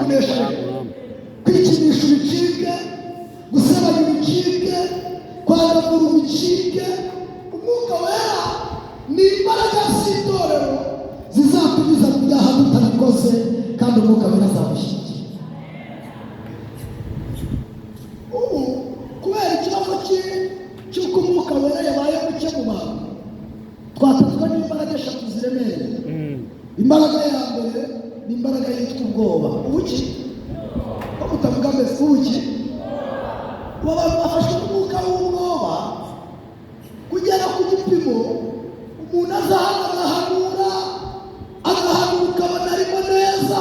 kunesha, kwikinisha ibicike, gusebanya ibicike, kwandavura ibicike. Umwuka wera ni imbaraga z'itorero zizatumiza mu byaha tutabikoze, kandi umwuka wera azabushyigikira. Ubu kubera ikibazo cy'uko umwuka wera yabaye muke mu bantu, twatuzwa n'imbaraga eshatu ziremereye. Imbaraga ya mbere ni imbaraga yitwa ubwoba. Ubuki ko mutavuga mbese ubuki, ubu abantu bafashwe n'umwuka w'ubwoba kugera ku gipimo umuntu agahanura ukabona arimo neza,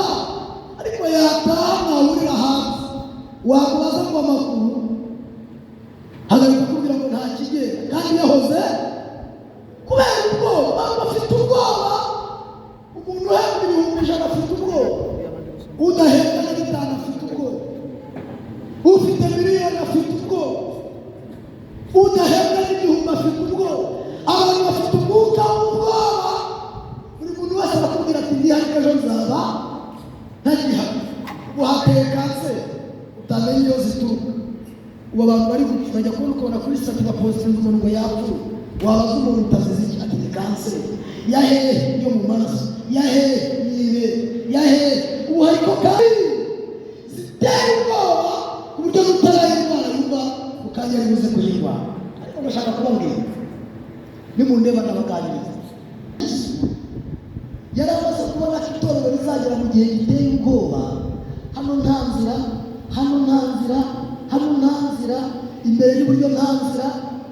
ariko yataha mwahurira hanze wamubaza ngo amakuru hagahita kubwira ngo nta kigenda, kandi yahoze kubera ubwoba. Abantu bafite ubwoba, umuntu uhembwa 100,000 afite ubwoba, udahembwa na 5 afite ubwoba, ufite miliyoni afite ubwoba, udahembwa n'igihumbi afite ubwoba. Abantu bafite umwuka w'ubwoba. Buri muntu wese arakubwira ati ndiharika ejo nzaba ntagihari. Ubu hateye kanseri utamenya iyo zituruka. Ubu abantu bari bajya kubona kuri sitati bapositinga umuntu ngo yapfuye, wabaza umuntu utazizi iki ati ni kanseri ya hehe, yo mu maraso, ya hehe yibe, ya hehe. Ubu hariko kandi ziteye ubwoba ku buryo n'utarayirwara yumva ukajya bibuze kuyirwara. Ariko ndashaka kubabwira, nimundeba n'abaganiriza, yari amaze kubona ko itorero rizagera mu gihe giteye ubwoba. Hano nta nzira, hano nta nzira, hano nta nzira, imbere y'uburyo nta nzira.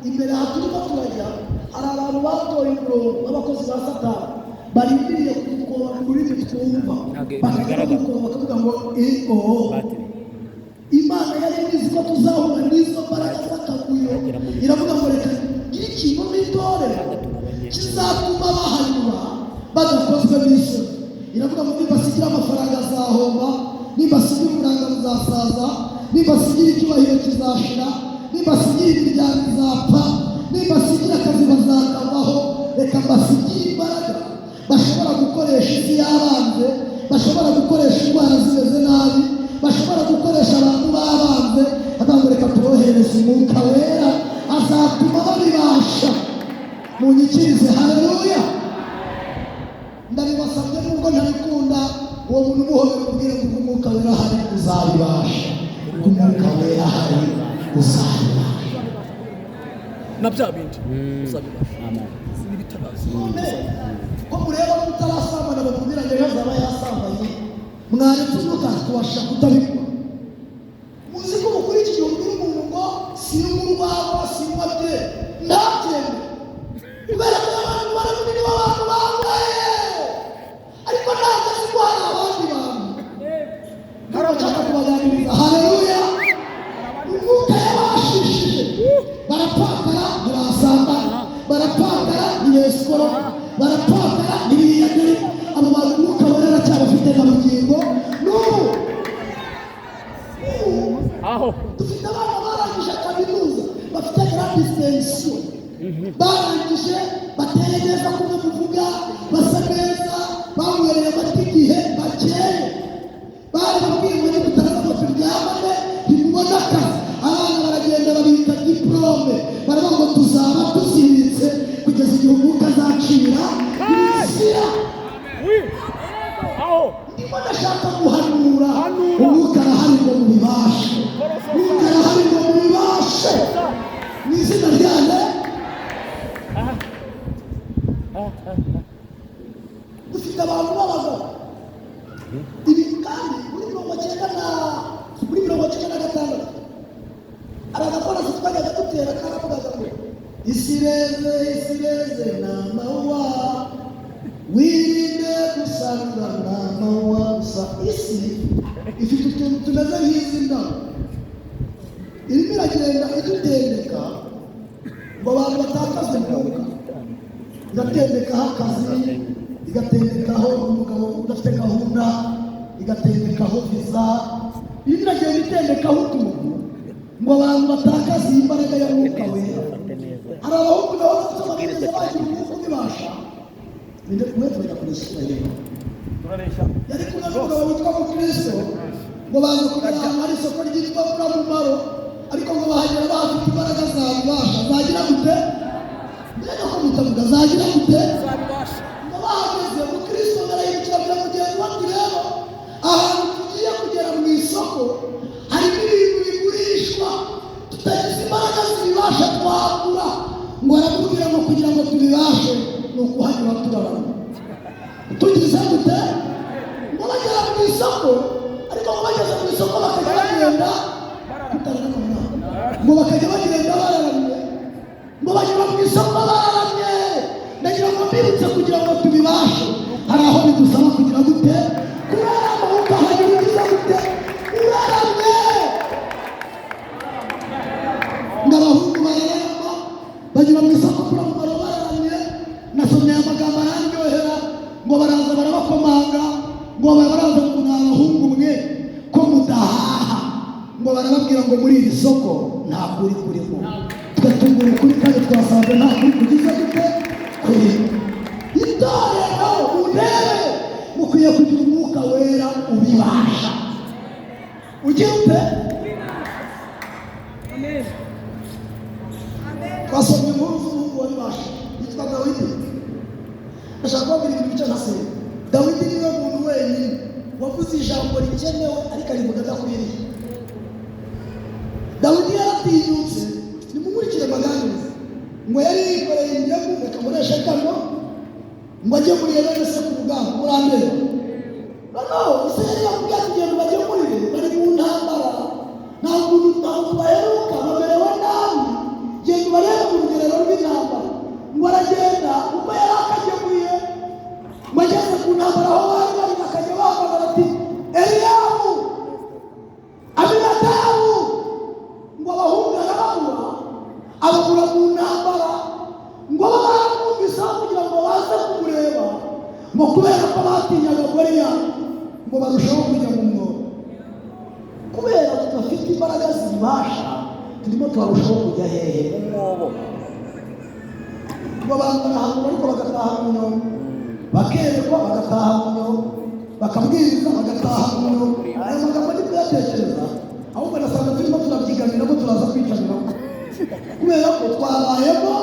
Imbere aha turimo turajya hari abantu batoye umurongo w'abakozi ba Satani barindiriye kudukoba mu rurimi twumva, bakagera gukoba bakavuga ngo Imana yari izi ko tuzahura n'izo mbaraga z'akavuyo. Iravuga ngo reka ngire ikintu n'itorero kizatuma bahanyura badakozwe n'isoni. Iravuga ngo nibasigira amafaranga azahomba, nibasigira uburanga buzasaza, nibasigira icyubahiro kizashira, nibasigira imiryango izapfa, nibasigira akazi bazakavaho. Reka mbasigire imbaraga bashobora gukoresha isi yabanze, bashobora gukoresha indwara zimeze nabi, bashobora gukoresha abantu babanze. Atango reka tubohereze umwuka wera azatuma babibasha. Munyikirize haleluya. Ndabibasabye nubwo ntabikunda, uwo muntu umuhobera ubwire ngo umwuka wera hari uzabibasha, umwuka wera hari uzabibasha na bya bindi uzabibasha. N'ibitarazi ko mureba mutarasambana bakubwira ngo yazaba yasambanye, mwaretse umwuka tubasha kutabikora. Muzi ko mukurikiye ubwira umuntu ngo si umurwayi, si umwabye, ntabyemere. Kubera ko abantu baramunini b'abantu bambaye, ariko ntabwo azi ko hari abandi bantu. Barashaka kubaganiriza haleluya. Umwuka yabashishije, barapakara ntibasamba, barapakara ntibesukora, barapakara ntibiyagire. Abo bantu umwuka wera aracyabafite na bugingo n'ubu. Dufite abana barangije kaminuza bafite grand distinction, barangije bateye neza kumwe muvuga, basa neza, banywereye amata igihe bakeye. Bari babwiye ngo nimutaza ngo turyamane ntimubona akazi. Abana baragenda babika diplome, baravuga ngo tuzaba tuziritse kugeza igihe umwuka azacira inzira. Ndimo ndashaka guhanura, umwuka arahari ngo mubibashe, umwuka arahari ngo mubibashe mu izina ryanjye. Dufite abantu b'abagabo ibi kandi muri 95 aragakora twajyaga dutera karavugaga ngo isireze n'amawa, wirinde gusanga n'amawa gusa. Isi ifite utuntu tumeze nk'izina, irimo iragenda idutendeka ngo abantu batakaze umwuka. Igatendekaho akazi, igatendekaho umugabo udafite gahunda, igatendekaho viza, irimo iragenda itendekaho utuntu ngo abantu batakaze imbaraga y'umwuka wera. Hari abahungu nabo bafite amabwiriza bagira umwuka ubibasha. Ninde kumwe tujya kurishyura yari kumwe n'umugabo witwa Mukristo ngo baza kugera ahantu hari isoko ryitwa Buramumaro, ariko ngo bahagera bafite imbaraga zabibasha zagira gute mbere ko mutavuga zagira gute zabibasha. Ngo bahageze umukristo barayibukira bya mugenzi wati rero ahantu tugiye kugera mu isoko harimo ibintu bigurishwa tutagize imbaraga zibibasha twagura. Ngo aramubwira ngo kugira ngo tubibashe ni ukuhanyura turarama tugize gute. Ngo bagera mu isoko, ariko ngo bageze mu isoko bakajya bagenda ngo bakajya bagenda bararamye, ngo bagera mu isoko bararamye. Ndagira ngo mbibutse kugira ngo tubibashe hari aho bidusaba kugira gute kurarama, ukahanyura ugize gute uraramye. Ngo abahungu bararama bagera mu isoko Buramumaro bararamye. Nasomye amagambo arandyohera ngo baraza barabakomanga, ngo baraza ngo ni abahungu mwe ko mudahaha. Ngo barababwira ngo muri iri soko nta kuri kurimo. Tugatungura ukuri kandi twasanze nta kuri kugize gute kurimo. Itorero urebe mukwiye kugira umwuka wera ubibasha. Ugira ute? Amen. Twasomye inkuru z'umuhungu wabibasha yitwa Dawidi. Ndashaka kubabwira ibintu bice nka se. Dawidi niwe muntu wenyine wavuze ijambo rikenewe ariko arivuga adakwiriye. Dawidi yaratinyutse, nimumurikire maganiriza, ngo yari yikoreye ingemu akamuresha kano ngo ajye muri bene se ku rugamba murandeba. Noneho Isirayeli bakubwira ati genda ubagemurire, bari mu ntambara, ntabwo baheruka bamerewe nabi, genda ubarebe mu rugerero rw'intambara. Ngo aragenda uko yari akagemuye, ngo ageze ku ntambara aho bari bari bakajya bahamagara ati Eliyabu, Abinadabu. Ngo abahungu arababura, ababura mu ntambara. Ngo baramwumvisa kugira ngo baze kumureba, ngo kubera ko batinyaga Goliyati ngo barushaho kujya mu mwobo. Kubera tudafite imbaraga zibasha turimo turarushaho kujya hehe mu mwobo. Ngo abantu barahangura ariko bagataha mu nyongo, bakerekwa bagataha mu nyongo, bakabwiriza bagataha mu nyongo. Aya magambo ni kuyatekereza, ahubwo nasanga turimo turabyiganiramo turaza kwicaniramo kubera ko twabayemo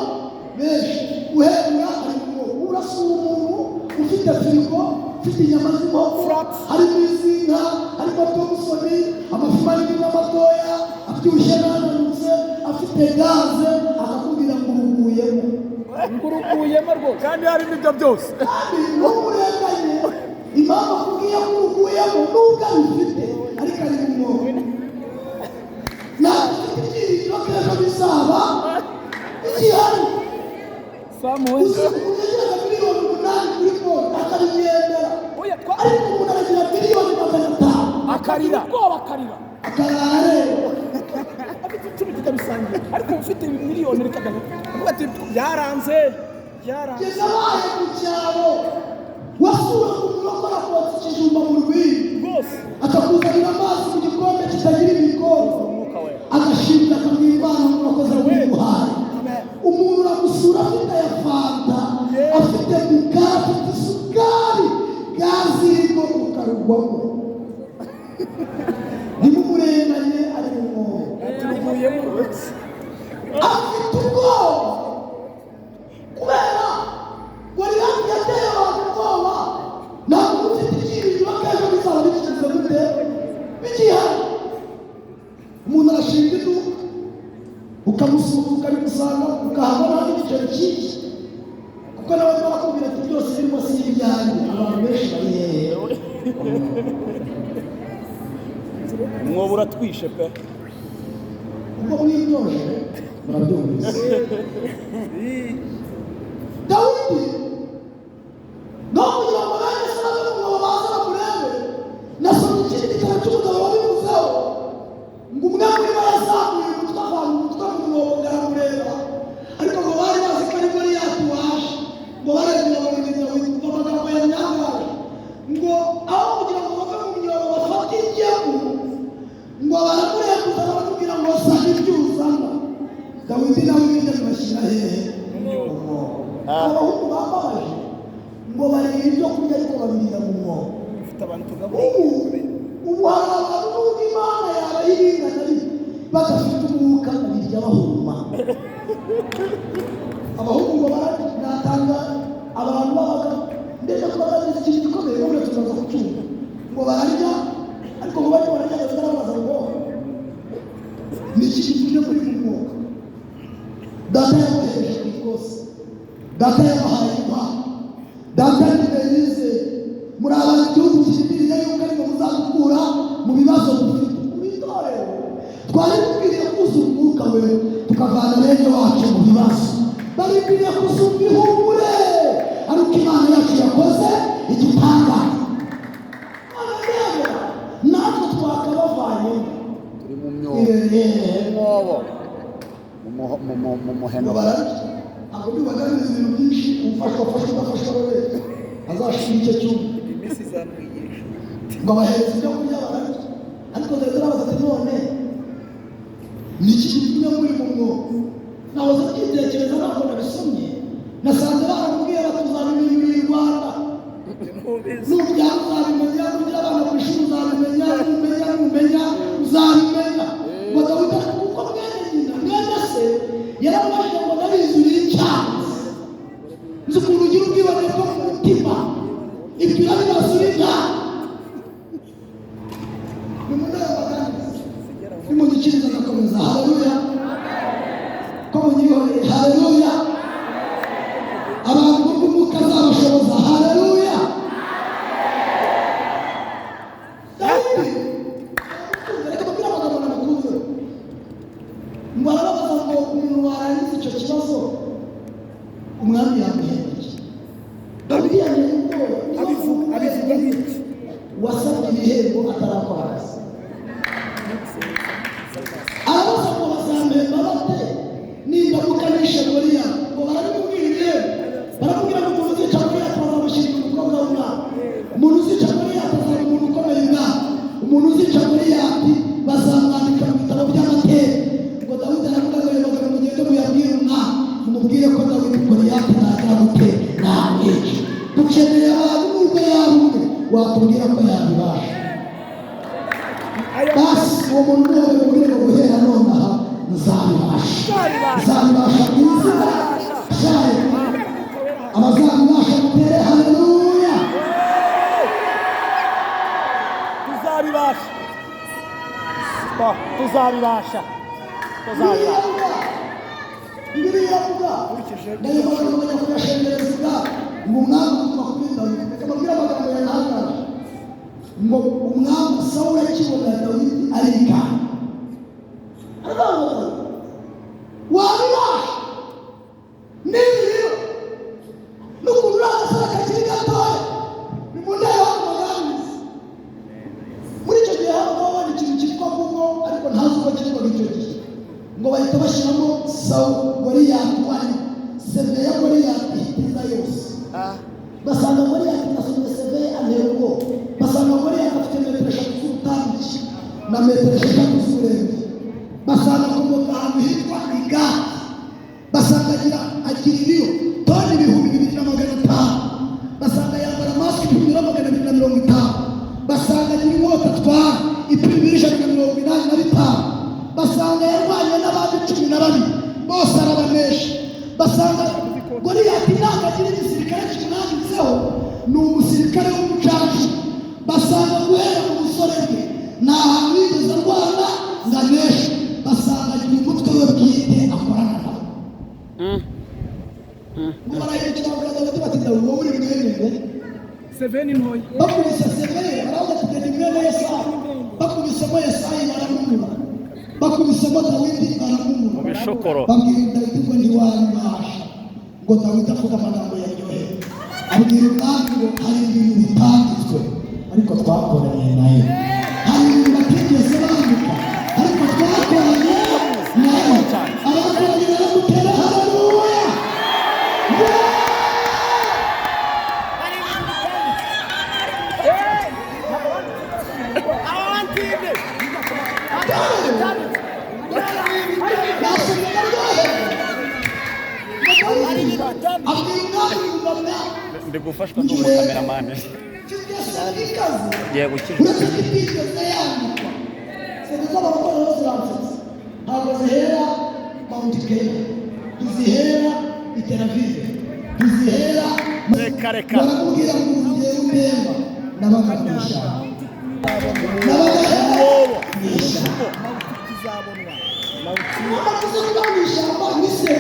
benshi. Uhembwa ari mu urasura umuntu ufite firigo, ufite inyama z'inkoko, harimo iz'inka, harimo tomusoni, amafi manini n'amatoya, abyibushye n'ananutse, afite gaze, akakubwira ngo uruguyemo rwose kandi harimo ibyo byose. Kandi n'umurenganye impamvu akubwiye ko uruguyemo nubwo abifite ariko ari mu mwobo. Ntabwo ufite ibyiringiro ko ejo bizaba igihari. Uzagereza miliyoni 8 kuri konti akabigendera, ariko umuntu aragira miliyoni 500 akarira akarara afite icumi kikabisangira, ariko ufite miliyoni reka avuga ati byaranze. Keza baye mu cyaro wasura umuntu akora kotsa ikijumba mu rwiri rwose, akakuzanira amazi mu gikombe kitagira imikondo, agashimira akamwira Imana ngo urakoze w'ubuhaye. Umuntu uramusura afite ya fanta, afite mukara, afite isukari, gazi irimo ukarugwamo. Nimumurenganye ari mu mwobo, afite ubwoba kubera Goliyati yateye abantu ubwoba. Ntabwo ufite ibyiringiro ko ejo bizaba bikize gute bigihari. Umuntu arashinga iduka ukamusura ukabimusanga ukahabona n'igiceri cyinshi, kuko nawe barakubwira ati byose birimo si ibyanjye. Abantu benshi bari hehe umwobo uratwishe pe, ubwo mwitoje murabyumvise. Dawidi no kugira ngo bene se baze mu mwobo baze bamurebe, nasomye ikindi gitabo cy'umugabo wabivuzeho ngo umwe muri bo yazamuye umutwe avana umutwe mu mwobo ngaramureba, ariko ngo bari bazi ko ari Goliyati waje. Ngo baragira babimenya witwa amagambo ya nyangaje, ngo aho kugira ngo bave mu myobo bafate ingemu, ngo baramureguza baramubwira ngo sanga ibyo uzana. Dawidi nawe ingemu bashyira hehe mu mwobo. Abahungu bambabaje ngo bareba ibyo kurya ariko babirira mu mwobo. ubu hari abantu Imana yaba yirindana badafite umwuka babirya bahuma. Abahungu ngo baratanga abantu babaga ndetse ko bazagize ikintu gikomeye ubundi tuzaza kucyumva ngo bararya ariko ngo bari bararya batarabaza ngo ni iki gitumye muri mu mwuka. Data yabohereje ku ikosi, data yabahaye impano, data yizeye muri abantu igihugu kibiriye yuko ariko muzagukura mu bibazo mufite mu itorero. Twari dukwiriye kuzura umwuka we tukavana bene wacu mu bibazo, bari kwiriye kuzumva ihumure ariko Imana yacu yakoze igitangaza. Natwe twakabavanye turi mu mwobo mu muheno abo bibaganiriza ibintu byinshi ufashwa udafashwa wowe azashira icyo cyuma iminsi izamwigisha ngo abahereza ibyo kurya bararya ariko ndetse n'abaza ati none ni iki gitumye muri mu mwobo. Nahoze byitekereza ntabwo nabisomye nasanze baramubwiye batuzabimenya i Rwanda n'ubyara uzabimenya nugira abana ku ishuri uzabimenya numenya uzabimenya ngo Dawidi kuko mwene se yaramubajije ngo ndabizi uri icyaha nzi ukuntu ugira ubwibone bwo mu mutima ibyo urabibaza uri nkawe nimundabaganiza nimugikiriza agakomeza. Haleluya ko munyihoreye. Haleluya abantu b'umwuka azabashoboza. Haleluya Dawidi reka mbabwire amagambo namukunze ngo arababaza ngo umuntu warangiza icyo kibazo umwami yamuhembye. Dawidi yamenye ubwoba abivuga nk'iki wasabye ibihembo atarakwaraza. Arabaza ngo bazampemba bate nindamuka nishe Goliyati. Ngo barabimubwira baramubwira ngo umuntu uzica Goliyati bazamushyirira umukobwa w'umwami, umuntu uzica Goliyati azaba umuntu ukomeye umwami, umuntu uzica Goliyati bazamwandika mu bitabo by'amateka. Ngo Dawidi aravuga ngo yabagara mugende muyabwire umwami mumubwire ko Dawidi Goliyati ntagira gute namwica. Dukeneye abantu nubwo yaba umwe watubwira ko yabibasha. Basi uwo muntu niwe mubwire ngo guhera nonaha nzabibasha mu izina ryayo. Abazabibasha mutere haleluya. tuzabibasha Bibiri iravuga nayo magambo bajya kuyashengereza ngo umwami utuma kuri Dawidi. Reka mbabwire amagambo yantangaje ngo umwami Sawuli akibona Dawidi arikana aravuga wabibasha n'ibiriyo n'ukuntu uragasara kakiri gatoya nimundebe w'amagambizi. Muri icyo gihe habaho wabona ikintu cyitwa Google ariko ntazi uko cyitwa icyo gihe ngo bahita bashyiramo Goliyati wari seve ya Goliyati ihitiza yose. Basanga Goliyati nasomye seve antera ubwoba. Basanga Goliyati afite metero 3 z'ubutambiki na metero 6 z'uburebure. Basanga akomoka ahantu hitwa Igati. Basanga agira ibiro toni 2,500. Basanga yambara masike 2,250. Basanga agira inkota atwara ipima 185. Basanga yarwanye n'abandi 12 bose arabanesha. Basanga Goliyati ntabwo agira igisirikare kimwanditseho ni umusirikare w'umucacu. Basanga guhera mu busore bwe nta hantu yigeze arwana ngo aneshe. Basanga agira umutwe we bwite akorana nawe. Ngo barahindukira bakagira bati Dawidi wowe uri mwene seveni ntoya bakubise seveni baravuga ati genda mwene Yesayi. Bakubisemo Yesayi baramumura, bakubisemo Dawidi baramumura. bishokoro Babwira Dawidi ngo ntiwabibasha. Ngo Dawidi avuga amagambo yaryoheye abwira umwami ngo hari ibintu bitanditswe ariko twakoranye nayo, hari ibintu batigeze bandika ariko twakoranye nayo. Abakoranye nayo mutere haleluya. ndi gufashwa n'umukameramani imisoro ikaze Ngiye gukira. uretse ko itigeze yandikwa sendetse abakora bose bansetse ntabwo zihera Mount Kenya ntizihera i Tel Aviv ntizihera Reka. barakubwira ngo urugero ndeba nabaga mu ishyamba kuba mu ishyamba ni se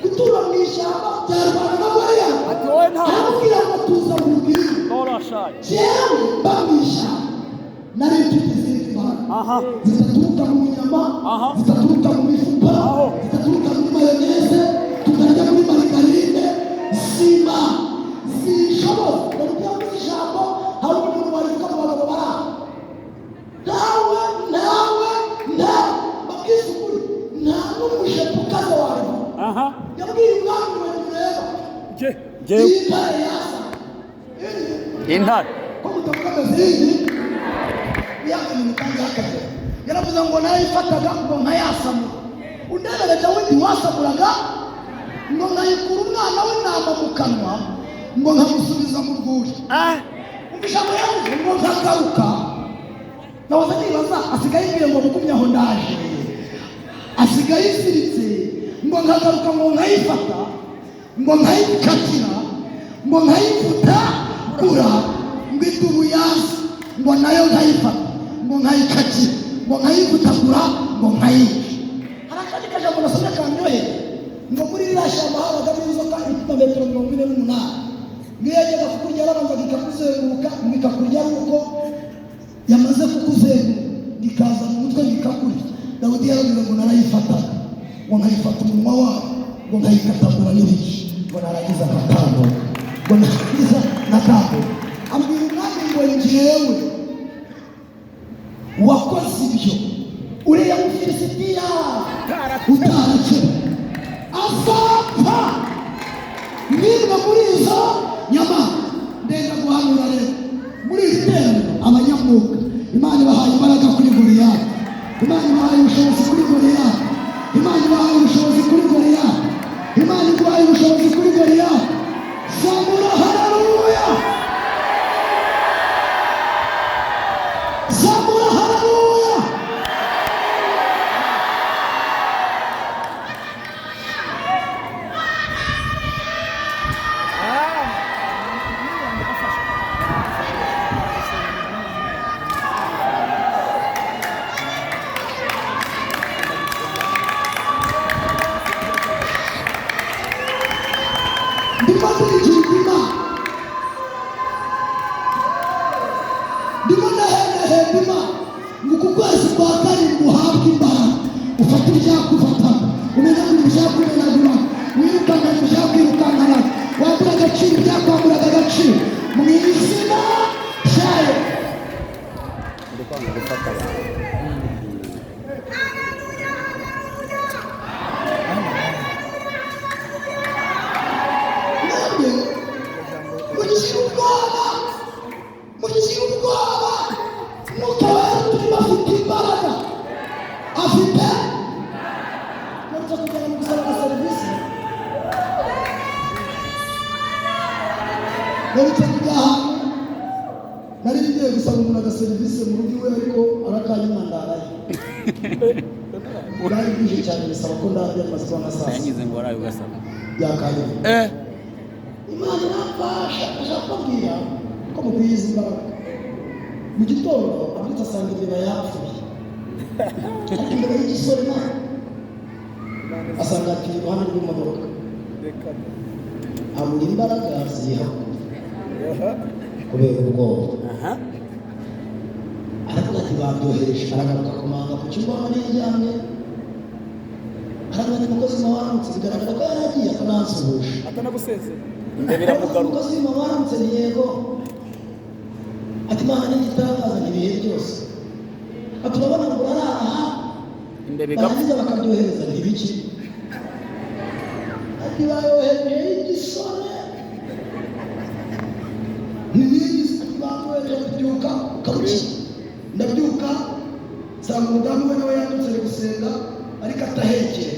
gutura mu ishyamba byarwana na Mariya aramubwira ngo tuza mu rwego jewe mba mu ishyamba nari mfite izindi mbaraga zitaturuka mu nyama zitaturuka mu mifupa zitaturuka muri mayoneze tutarya muri marigarine sima zishobora barubwira mu ijambo hari umuntu warivuga mu bagabo baraha nawe babwiza ukuri nta n'umushepu ukaze wawe yabwiye umwami ngo mureba iyi ntare yasa Intare. ko mutavuga amazindi yaka ibintu kandi yakaze yaravuze ngo narayifataga ngo nkayasamura undebere dawidi wasamuraga ngo nkayikura umwana w'intama mu kanwa ngo nkamusubiza mu rwuri ijambo yavuze ngo nkagaruka nahoze nibaza asigaye imbere ngo mugumye aho ndaje asigaye isiritse ngo nkagaruka ngo nkayifata ngo nkayikatira ngo nkayivuta kura ngo itubuyazi ngo nayo nkayifata ngo nkayikatira ngo nkayivutagura ngo nkayica hari akandi kajambo nasomye kanyoheye ngo muri ririya shyamba habagamo inzoka ifite metero 48 ngiyo yajyaga kukurya yarabanzaga ikakuzenguruka ngo ikakurya ari uko yamaze kukuzenguruka ikaza mu mutwe ikakurya Dawidi yaravuze ngo narayifataga ngo nkayifata umunwa wayo ngo nkayikatagura n'ibice ngo narangiza akatambo ngo narangiza n'akambo ambwira umwami ngo njyewe wakoze ibyo uriya mufilisitiya utarakira azapfa mwirwa muri izo nyama ndenda guhanura rero muri iri teraniro abanyamwuga Imana ibahaye imbaraga kuri Goliyati Imana ibahaye ubushobozi kuri Goliyati Imana ibahaye ubushobozi kuri Goliyati Imana ibahaye ubushobozi kuri Goliyati zamura haleluya zamura haleluya Yangize ngo arayo gasaba. yakanye Imana irafasha ashaka kubwira ko mukwiza imbaraga mu gitondo abyutse asanga imbeba yapfuye ariko imbere y'igisore na asanga ati iruhande rw'imodoka amura imbaraga zihakuye kubera ubwoba aravuga ati babyohereje aragaruka kumanga ku cyumba arijyamye hano umukozi waramutse bigaragara ko yaragiye akanansuhuje atanaguseze Ndebera mugaruka. umukozi waramutse ni yego ati Imana n'igitangaza n'ibihe byose ati urabona ngo uraraha Imbebe barangiza bakabyohereza ntibiki ati bayohereje igisore ntibigise bayohereje kubyuka ukabuki ndabyuka nsanga umudamu we nawe yandutse ari gusenga ariko atahekeye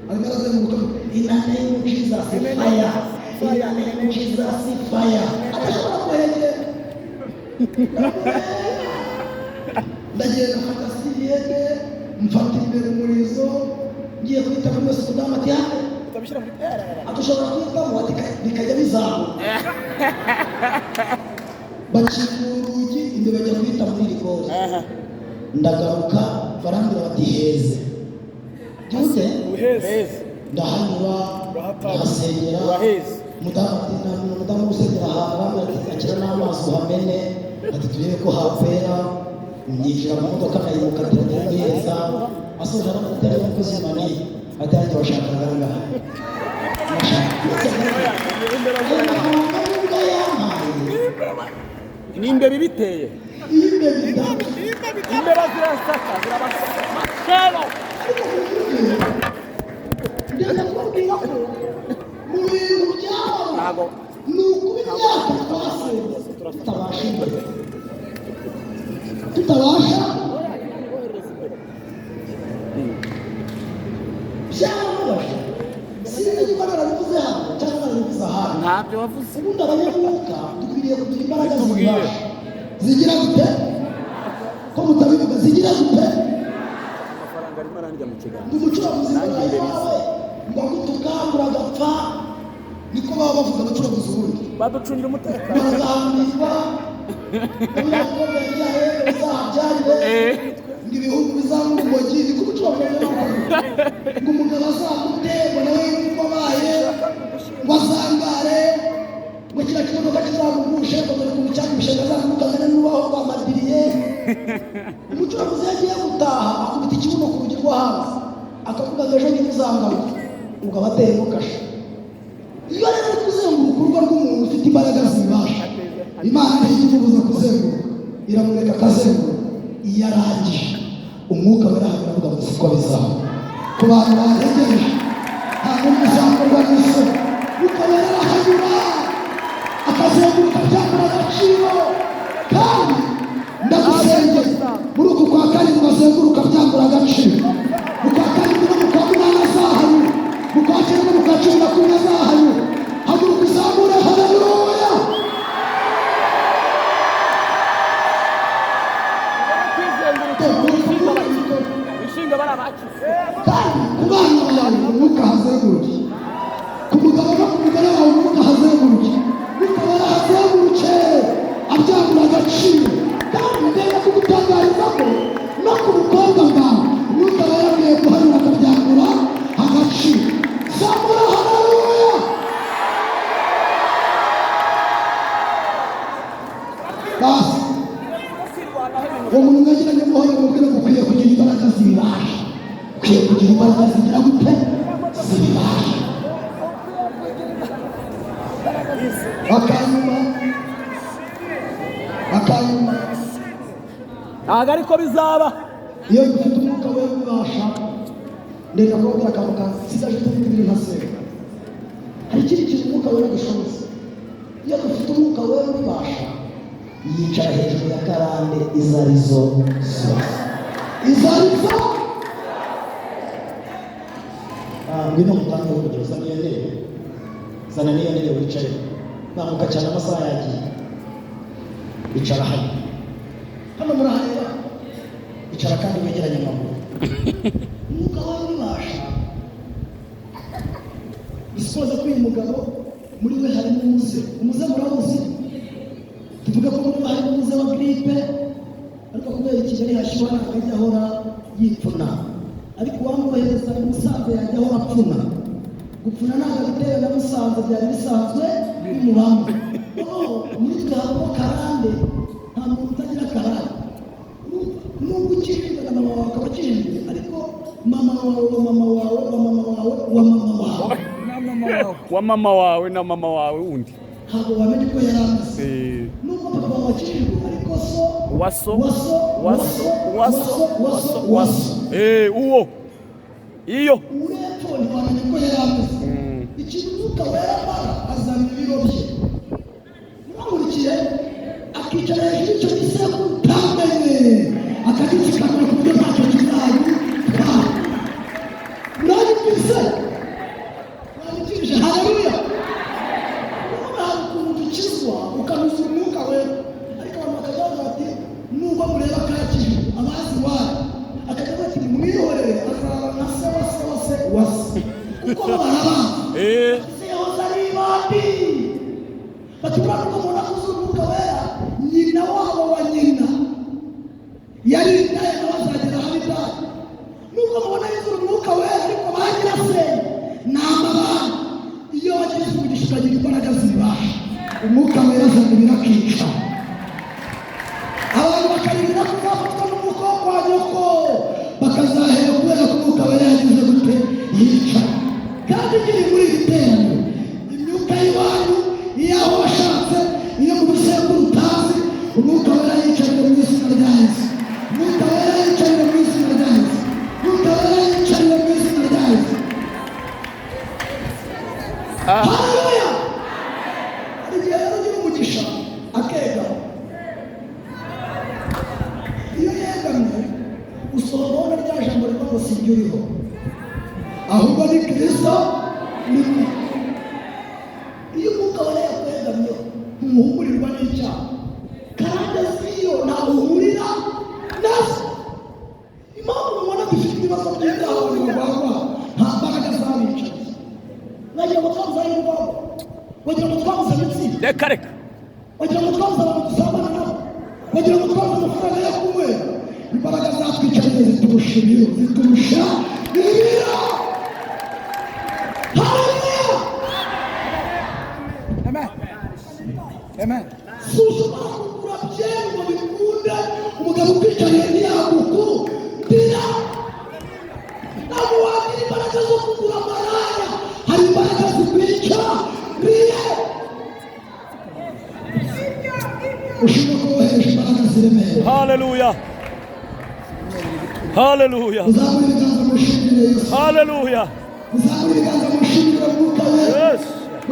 arimo arazenguruka in the name of Jesus fire in the name of Jesus fire adashobora kuhegera ndagenda mfata siriyete mfata imbere umurizo ngiye kwita muri yose kudamu ati hano utabishyira muri atushobora kwitamo ati bikajya bizamuka bakingura urugi imbere bajya kwita muri rikose ndagaruka barambwira bati heze byose ndahanyura ndahasengera mudamu usengera ahantu akira n'amazi uhamene ati turebe ko hapfera nyinjira mu modoka nayimukatira neza asoje aramutera y'umukozi mani atangiye bashakaga ngaha ni imbere biteye imbere zirasaka zirabasaka ndenda kubwira ko mu bintu byabo ntago ni ukubimyaka twasenze tutabasha byarababaje sinzi niba narabivuze hano cyangwa narabivuze ahandi ntabyo wavuze ubundi abanyamwuka dukwiriye kugira imbaraga zibasha zigira gute ko mutabivuga zigira gute amafaranga arimo arandya mu kiganza ndi umucuraguzi wawe ngo agutukangura agapfa niko baba bavuga abacuruzi ubundi baducungira umutekano barazahanirwa n'umukobwa yajyaye uzahabyarire ngo ibihugu bizamura urumogi niko umucuruzi ngo umugabo azamutemba nawe yumva abaye ngo azangare ngo kiriya kimodoka kizamugushe ngo dore ukuntu cyagushenga azamukazane n'ubaho rwamadiriye umucuruzi yagiye gutaha akubita ikibuno ku rugi rwo hanze akavuga ngo ejo nyine uzangaruka ubwo aba ateyemo kashe iyo rero kuzenguruka urugo rw'umuntu ufite imbaraga zibasha imana ntiyimubuza kuzenguruka iramureka akazenguruka iyo arangije umwuka wera haravuga ngo siko bizaba ku bantu bategereje nta n'umwe uzakorwa n'isoni ukabera arahanyura akazenguruka byakora agaciro kandi ndagusengeye muri uku kwa karindwi azenguruka byakora agaciro mu kwa karindwi no mu kwa munani azahanyura mu kwa cyenda no mu kwa cumi na kumwe azahanyura haguruka uzamure haleluya wishinga bari abakize kandi ku bana bawe umwuka hazenguruke ku mugabo no ku mugore wawe umwuka hazenguruke mukabara hazenguruke abyagura agaciro kandi ndeba kugutangariza ko no ku mukobwa bwawe umwuka yarabwiye guhanura akabyagura agaciro zamura haleluya basi uwo muntu mwagiranye muhora mubwira ngo ukwiye kugira imbaraga zibibasha ukwiye kugira imbaraga zigira gute zibibasha akanyuma ntabwo ariko bizaba iyo dufite umwuka we ubasha ndenda kubabwira akantu ka sigaje tufite ibiri nka senga hari ikindi kintu umwuka we gishoboza iyo dufite umwuka we ubasha yicara hejuru ya karande izo arizo zose izo arizo ngwino mutange urugero zana iyo ntebe zana n'iyo ntebe wicaye namuka cyane amasaha yagiye icara hano hano murahareba icara kandi wegeranye amaguru umwuka wawe ubasha bisoza ko uyu mugabo muri we harimo umuze murabuze tuvuga ko muri we harimo umuze wa gripe ariko kubera i Kigali hashyuha akajya ahora yipfuna ariko uwamwohereza i Musanze yajya ahora apfuna gupfuna ntabwo bitewe na Musanze byari bisanzwe bimubamo muri twe habamo karande nta muntu utagira karande nubwo ukijijwe na mama wawe akaba akijijwe ariko mama wawe wa mama wawe wa mama wawe wa mama wawe wa mama wawe na mama wawe wundi ntabwo wamenye ko yari ameze nubwo papa wawe akijijwe ariko so waso uwo iyo urepfo ntiwamenye ko yari ameze ikintu umwuka wera amara azana ibiro bye muramurikiye akicara hejuru icyo gisekuru utamenye akagitsikamira ku buryo ntacyo kizagutwara uranyumvise uranyumvise haleluya urabona hari ukuntu dukizwa ukanuza umwuka wera ariko abantu bakajya wase kuko baraba sehoza ari bandi batuma kumubona kuzumuka wera nyina wabo wa nyina yari ndaye n'abazagera habita nubwo mubona yuzumuka wera ariko bagira se n'amabana iyo wagize umugisha ukagira imbaraga zibasha umwuka wera azana birakica abantu bakarindira kuzafatwa n'umukobwa wa nyoko bakazahera kubera ko umwuka wera yagize gute yica kandi ikiri muri iri teraniro imyuka y'iwanyu iy'aho washatse iyo mu bisekuru utazi umwuka wera yicarira mu izina rya Yesu umwuka wera yicarira mu izina rya Yesu umwuka wera yicarira mu izina rya Yesu. Haleluya. Hari igihe rero ugira umugisha akegama iyo yegamye usohoka ubona rya jambo rivuga ngo si ibyo uriho ahubwo ni Kristo uri kumwe. Iyo umwuka wera yakwegamye ntumuhumurirwa n'icyaha kandi asiyo ntawuhurira nazo. Impamvu mubona dufite ibibazo by'ibyaha abantu barwara nta mbaraga zabicaye wagira ngo twabuze ay'urwabo wagira ngo twabuze imitsi reka reka wagira ngo twabuze abantu dusabana nabo wagira ngo twabuze amafaranga yo kunywera. Imbaraga zatwicariye ziturusha ibiro ziturusha ibiro. Haleluya. Amen. Amen. Sushobora kugura byeri ngo bikunde umugabo ukwicariye ntiyagukundira. Ntabwo wagira imbaraga zo kugura maraya hari imbaraga zikwica riye. Ushobora kohereje imbaraga ziremereye. haleluya haleluya Uzamura ibiganza mushimire Yesu. haleluya Uzamura ibiganza mushimire Mwuka Wera. yes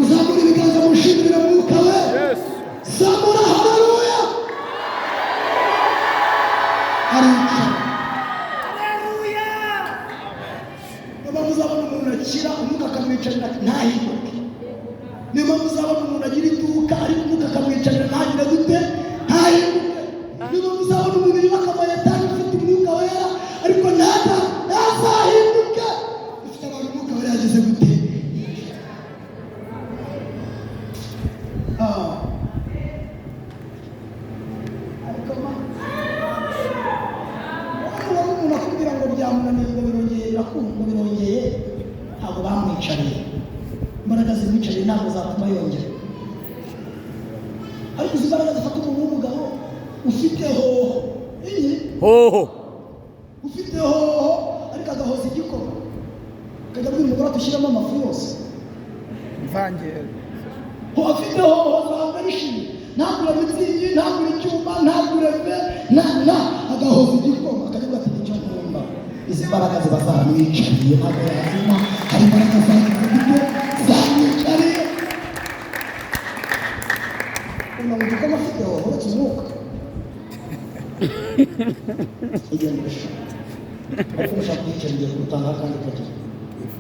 Uzamura ibiganza mushimire Mwuka Wera. yes Zamura haleluya. Arica. Niba muzabona umuntu akira umwuka akamwicarira ntahinduke. Niba muzabona umuntu agira iduka ariko umwuka akamwicarira ntagire gute ntahinduke. Niba muzabona umuntu yubaka amayetaje ufite umwuka wera ariko ntazahinduke. Ufite abantu umwuka wera yagize gute ariko umuntu akubwira ngo byamunaniye ngo birongeye birakumva birongeye ntabwo bamwicariye. Imbaraga zimwicariye ntabwo zatuma yongera. Ariko izi mbaraga zifata umuntu w'umugabo ufite hoho hoho ufite hoho ariko agahoza igikoma akajya abwira umugore ati ushyiramo amafu yose Mvangere. afite hoho zahanga arishimye ntagure mitsingi ntagure icyuma ntagure ve agahoza igikoma akajya ati icyo nkunda. Izi mbaraga ziba zaramwicariye ntabwo yazima. Hari imbaraga zamwicariye umuntu igikoma afite hoho uretse umwuka igenda irushaho ariko ushaka kuyicara igiye kurutanga kandi kagira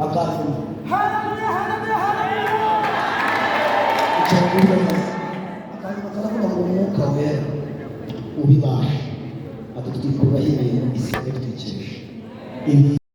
akazima. Haleluya, haleluya, haleluya. Icara kuri bose akandi bakaravuga ngo umwuka wera ubibasha ati twikuraho ibintu isi yari twikirije.